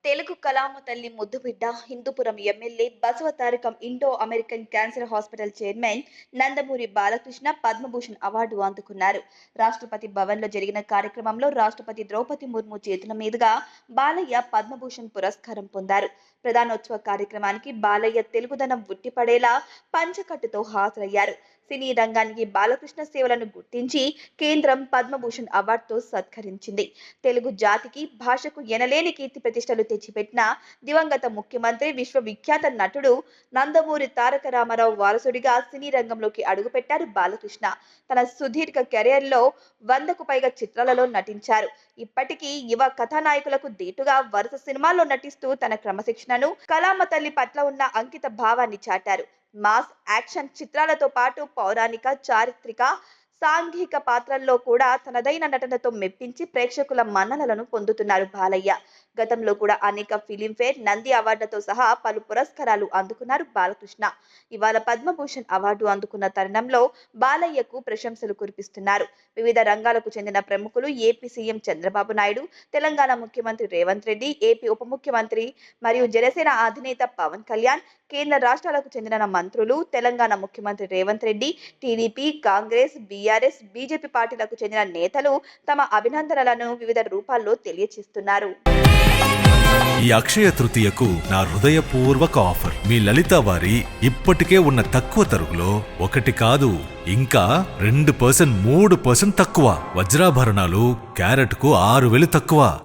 తెలుగు కళామ తల్లి ముద్దుబిడ్డ Hindupuram MLA Basavatarakam Indo American cancer hospital chairman Nandamuri Balakrishna Padma Bhushan award అందుకున్నారు. రాష్ట్రపతి భవన్లో జరిగిన కార్యక్రమంలో రాష్ట్రపతి ద్రౌపది ముర్ము చేతుల మీదుగా బాలయ్య పద్మభూషణ్ పురస్కారం పొందారు. ప్రధానోత్సవ కార్యక్రమానికి బాలయ్య తెలుగుదనం ఉట్టిపడేలా పంచకట్టుతో హాజరయ్యారు. సినీ రంగానికి బాలకృష్ణ సేవలను గుర్తించి కేంద్రం పద్మభూషణ్ అవార్డుతో సత్కరించింది. తెలుగు జాతికి భాషకు ఎనలేని కీర్తి ప్రతిష్టలు తెచ్చిపెట్టిన దివంగత ముఖ్యమంత్రి, విశ్వవిఖ్యాత నటుడు నందమూరి తారక రామారావు వారసుడిగా సినీ రంగంలోకి అడుగుపెట్టారు బాలకృష్ణ. తన సుదీర్ఘ కెరీర్లో 100కు పైగా చిత్రాలలో నటించారు. ఇప్పటికీ యువ కథానాయకులకు దీటుగా వరుస సినిమాల్లో నటిస్తూ తన క్రమశిక్షణను, కళామ తల్లి పట్ల ఉన్న అంకిత భావాన్ని చాటారు. మాస్ యాక్షన్ చిత్రాలతో పాటు పౌరాణిక, చారిత్రక, సాంఘిక పాత్రల్లో కూడా తనదైన నటనతో మెప్పించి ప్రేక్షకుల మన్ననలను పొందుతున్నారు బాలయ్య. గతంలో కూడా అనేక ఫిలింఫేర్, నంది అవార్డులతో సహా పలు పురస్కారాలు అందుకున్నారు బాలకృష్ణ. ఇవాళ పద్మభూషణ్ అవార్డు అందుకున్న తరుణంలో బాలయ్యకు ప్రశంసలు కురిపిస్తున్నారు. వివిధ రంగాలకు చెందిన ప్రముఖులు, ఏపీ సీఎం చంద్రబాబు నాయుడు, తెలంగాణ ముఖ్యమంత్రి రేవంత్ రెడ్డి, ఏపీ ఉప ముఖ్యమంత్రి మరియు జనసేన అధినేత పవన్ కళ్యాణ్, కేంద్ర రాష్ట్రాలకు చెందిన మంత్రులు, తెలంగాణ ముఖ్యమంత్రి Revanth Reddy, TDP, Congress, BRS, BJP పార్టీలకు చెందిన నేతలు తమ అభినందనలను వివిధ రూపాల్లో తెలియజేస్తున్నారు. ఈ అక్షయ తృతీయకు నా హృదయపూర్వక ఆఫర్. మీ లలిత వారి ఇప్పటికే ఉన్న తక్కువ తరుగులో 1 కాదు ఇంకా 2%, 3% తక్కువ. వజ్రాభరణాలు క్యారెట్కు 6,000 తక్కువ.